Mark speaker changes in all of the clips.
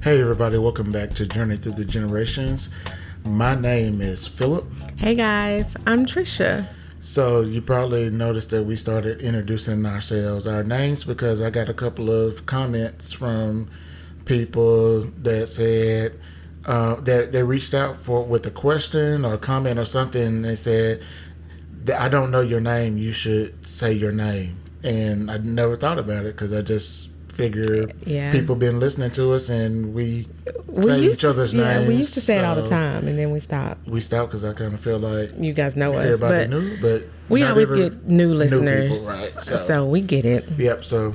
Speaker 1: Hey everybody, welcome back to Journey Through the Generations. My name is Philip.
Speaker 2: Hey guys, I'm Trisha.
Speaker 1: So you probably noticed that we started introducing ourselves, our names, because I got a couple of comments from people that said that they reached out with a question or a comment or something. And they said, I don't know your name, you should say your name. And I never thought about it because I just figure people been listening to us and we say each other's names.
Speaker 2: Yeah, we used to say it all the time, and then we stopped.
Speaker 1: We stopped because I kind of feel like
Speaker 2: you guys know us,
Speaker 1: everybody knew, but
Speaker 2: we always get new listeners,
Speaker 1: new people, right?
Speaker 2: So we get it.
Speaker 1: Yep. So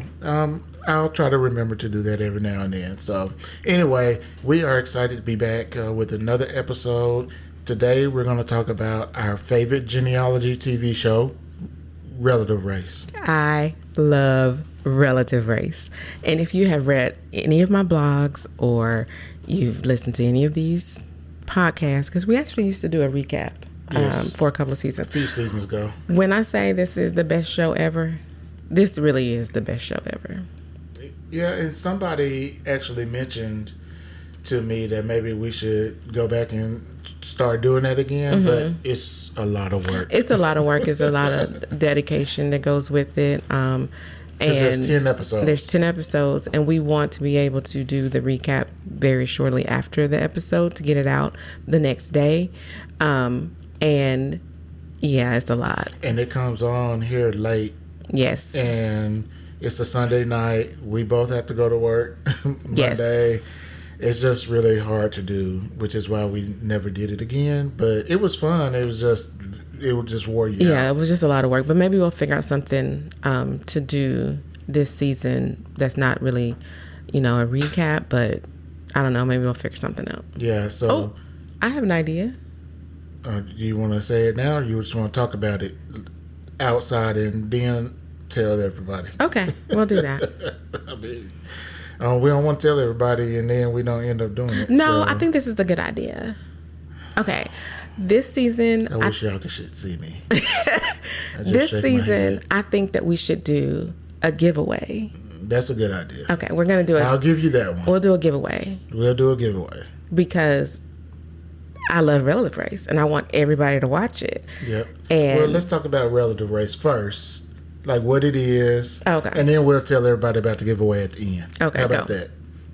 Speaker 1: I'll try to remember to do that every now and then. So anyway, we are excited to be back with another episode. Today we're going to talk about our favorite genealogy TV show, Relative Race.
Speaker 2: I love Relative Race. And if you have read any of my blogs or you've listened to any of these podcasts, because we actually used to do a recap for a couple of seasons.
Speaker 1: A few seasons ago.
Speaker 2: When I say this is the best show ever, this really is the best show ever.
Speaker 1: Yeah, and somebody actually mentioned to me that maybe we should go back and start doing that again, but it's a lot of work.
Speaker 2: It's a lot of work. It's a lot of dedication that goes with it. And
Speaker 1: there's 10 episodes.
Speaker 2: There's 10 episodes, and we want to be able to do the recap very shortly after the episode to get it out the next day. And yeah, it's a lot.
Speaker 1: And it comes on here late.
Speaker 2: Yes.
Speaker 1: And it's a Sunday night. We both have to go to work Monday. Yes. It's just really hard to do, which is why we never did it again. But it was fun. It would just wore you out.
Speaker 2: Yeah, it was just a lot of work. But maybe we'll figure out something to do this season that's not really, a recap. But I don't know. Maybe we'll figure something out.
Speaker 1: Yeah, so...
Speaker 2: I have an idea.
Speaker 1: Do you want to say it now, or you just want to talk about it outside and then tell everybody?
Speaker 2: Okay, we'll do that.
Speaker 1: I mean... we don't want to tell everybody, and then we don't end up doing it.
Speaker 2: No, I think this is a good idea. Okay, this season...
Speaker 1: I wish y'all should see me.
Speaker 2: This season, I think that we should do a giveaway.
Speaker 1: That's a good idea.
Speaker 2: Okay, we're going to do it.
Speaker 1: I'll give you that one.
Speaker 2: We'll do a giveaway.
Speaker 1: We'll do a giveaway.
Speaker 2: Because I love Relative Race, and I want everybody to watch it.
Speaker 1: Yep.
Speaker 2: And
Speaker 1: well, let's talk about Relative Race first. Like what it is.
Speaker 2: Okay.
Speaker 1: And then we'll tell everybody about the giveaway at the end.
Speaker 2: Okay,
Speaker 1: how about that?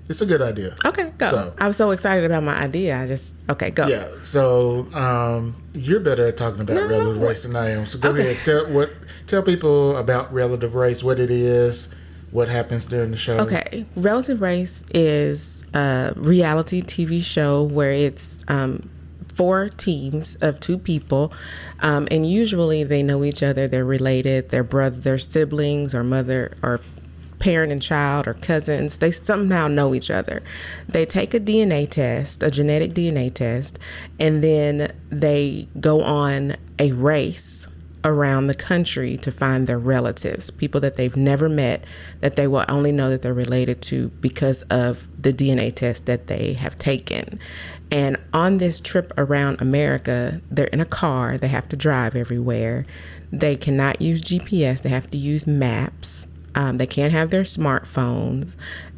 Speaker 1: It's a good idea.
Speaker 2: Okay, go. So, I was so excited about my idea. Go.
Speaker 1: Yeah. So you're better at talking about Relative Race than I am. So go ahead. Tell people about Relative Race, what it is, what happens during the show.
Speaker 2: Okay. Relative Race is a reality TV show where it's 4 teams of 2 people, and usually they know each other. They're related. They're siblings, or mother, or parent and child, or cousins. They somehow know each other. They take a DNA test, a genetic DNA test, and then they go on a race around the country to find their relatives, people that they've never met, that they will only know that they're related to because of the DNA test that they have taken. And on this trip around America, they're in a car. They have to drive everywhere. They cannot use GPS. They have to use maps. They can't have their smartphones.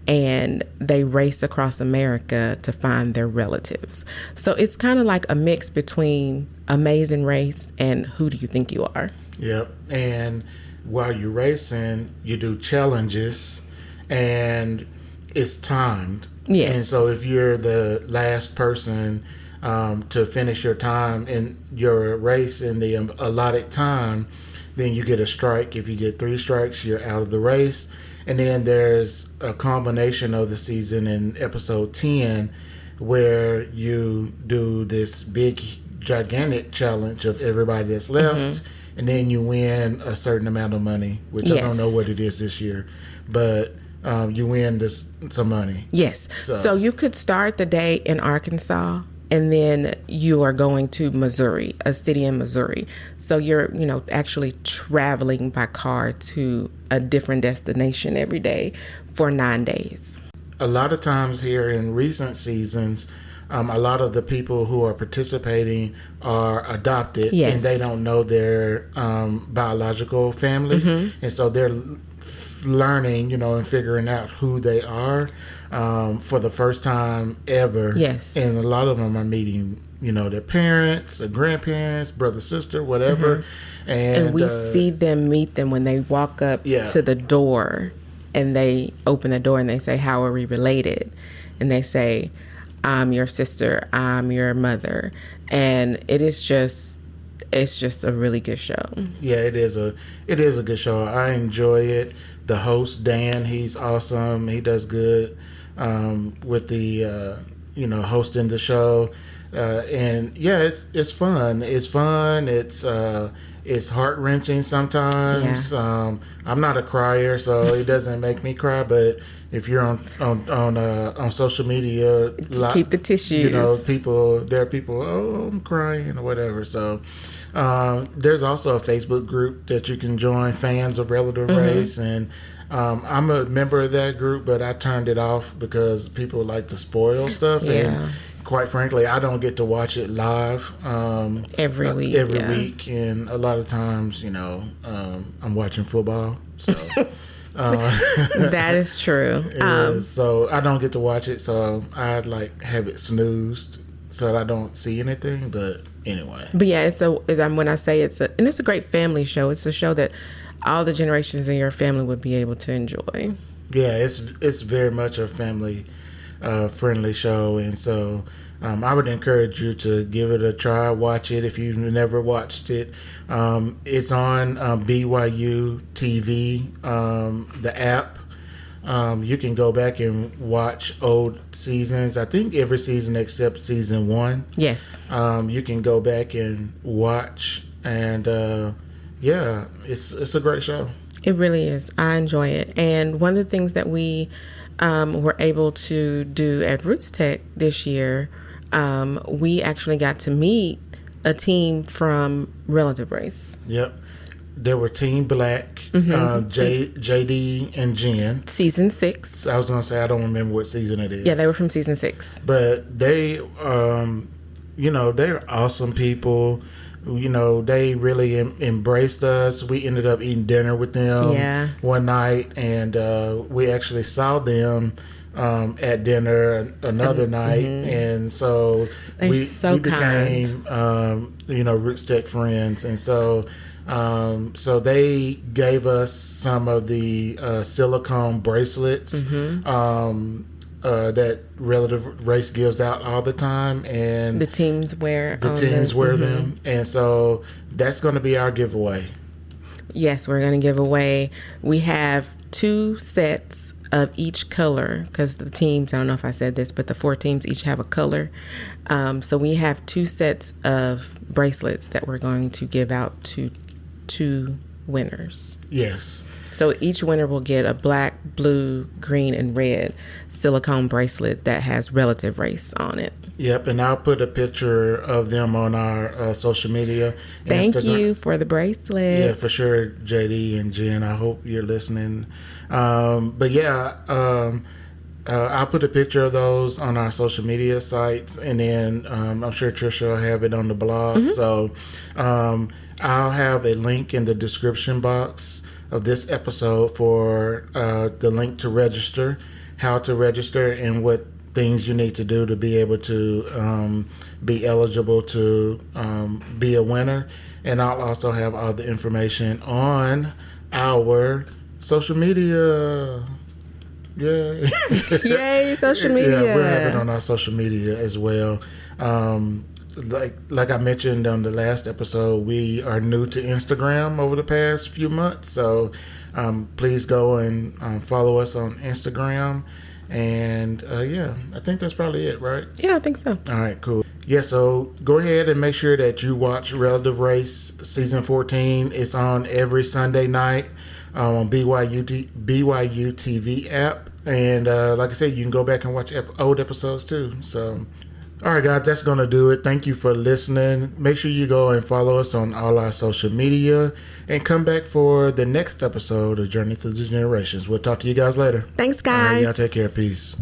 Speaker 2: And they race across America to find their relatives. So it's kind of like a mix between Amazing Race and Who Do You Think You Are?
Speaker 1: Yep. And while you're racing, you do challenges, and it's timed.
Speaker 2: Yes.
Speaker 1: And so if you're the last person to finish your time in your race in the allotted time, then you get a strike. If you get 3 strikes, you're out of the race. And then there's a combination of the season in episode 10 where you do this big, gigantic challenge of everybody that's left. And then you win a certain amount of money, which I don't know what it is this year. But you win some money.
Speaker 2: Yes. So you could start the day in Arkansas, and then you are going to Missouri, a city in Missouri. So you're, actually traveling by car to a different destination every day for 9 days.
Speaker 1: A lot of times here in recent seasons, a lot of the people who are participating are adopted, and they don't know their biological family, and so they're learning, and figuring out who they are for the first time ever.
Speaker 2: Yes.
Speaker 1: And a lot of them are meeting, their parents, their grandparents, brother, sister, whatever.
Speaker 2: And we see them meet them when they walk up to the door, and they open the door and they say, "How are we related?" And they say, "I'm your sister, I'm your mother." And it's just a really good show.
Speaker 1: Yeah, it is a good show. I enjoy it. The host, Dan, he's awesome. He does good with the hosting the show. And yeah, it's fun. It's fun. It's heart wrenching sometimes.
Speaker 2: Yeah.
Speaker 1: I'm not a crier, so it doesn't make me cry. But if you're on social media,
Speaker 2: keep the tissues.
Speaker 1: There are people. Oh, I'm crying or whatever. So there's also a Facebook group that you can join, fans of Relative Race, and I'm a member of that group, but I turned it off because people like to spoil stuff.
Speaker 2: Yeah.
Speaker 1: And quite frankly, I don't get to watch it live
Speaker 2: every week.
Speaker 1: Week, and a lot of times, I'm watching football, so
Speaker 2: that is true.
Speaker 1: So I don't get to watch it, so I have it snoozed so that I don't see anything. But anyway,
Speaker 2: yeah, when I say it's a great family show. It's a show that all the generations in your family would be able to enjoy.
Speaker 1: Yeah, it's very much a family friendly show, and so I would encourage you to give it a try, watch it if you've never watched it. It's on BYU TV, the app. You can go back and watch old seasons. I think every season except season 1.
Speaker 2: Yes.
Speaker 1: You can go back and watch, and it's a great show.
Speaker 2: It really is. I enjoy it. And one of the things that we were able to do at Roots Tech this year, we actually got to meet a team from Relative Race.
Speaker 1: Yep. There were Team Black, JD and Jen.
Speaker 2: Season 6.
Speaker 1: I was going to say, I don't remember what season it is.
Speaker 2: Yeah, they were from season 6.
Speaker 1: But they, they're awesome people. They really embraced us. We ended up eating dinner with them one night, and we actually saw them at dinner another night, and so we became Roots Tech friends, and so they gave us some of the silicone bracelets that Relative Race gives out all the time, and
Speaker 2: the teams wear
Speaker 1: them, and so that's going to be our giveaway.
Speaker 2: Yes, we're going to give away. We have 2 sets of each color, because the teams, I don't know if I said this, but the 4 teams each have a color. So we have 2 sets of bracelets that we're going to give out to 2 winners.
Speaker 1: Yes.
Speaker 2: So each winner will get a black, blue, green, and red silicone bracelet that has Relative Race on it.
Speaker 1: Yep, and I'll put a picture of them on our social media.
Speaker 2: Thank
Speaker 1: Instagram.
Speaker 2: You for the bracelet.
Speaker 1: Yeah, for sure, JD and Jen. I hope you're listening. But yeah, I'll put a picture of those on our social media sites, and then I'm sure Trisha will have it on the blog. So I'll have a link in the description box of this episode for the link to register, how to register, and what things you need to do to be able to be eligible to be a winner. And I'll also have all the information on our social media. Yay.
Speaker 2: Yay, social media.
Speaker 1: Yeah, we'll have it on our social media as well. Like I mentioned on the last episode, we are new to Instagram over the past few months, so please go and follow us on Instagram. And I think that's probably it, right?
Speaker 2: Yeah, I think so.
Speaker 1: All right, cool. Yeah, so go ahead and make sure that you watch Relative Race Season 14. It's on every Sunday night on BYU TV app. And like I said, you can go back and watch old episodes too. So, all right, guys, that's going to do it. Thank you for listening. Make sure you go and follow us on all our social media and come back for the next episode of Journey Through the Generations. We'll talk to you guys later.
Speaker 2: Thanks, guys.
Speaker 1: All right, y'all take care. Peace.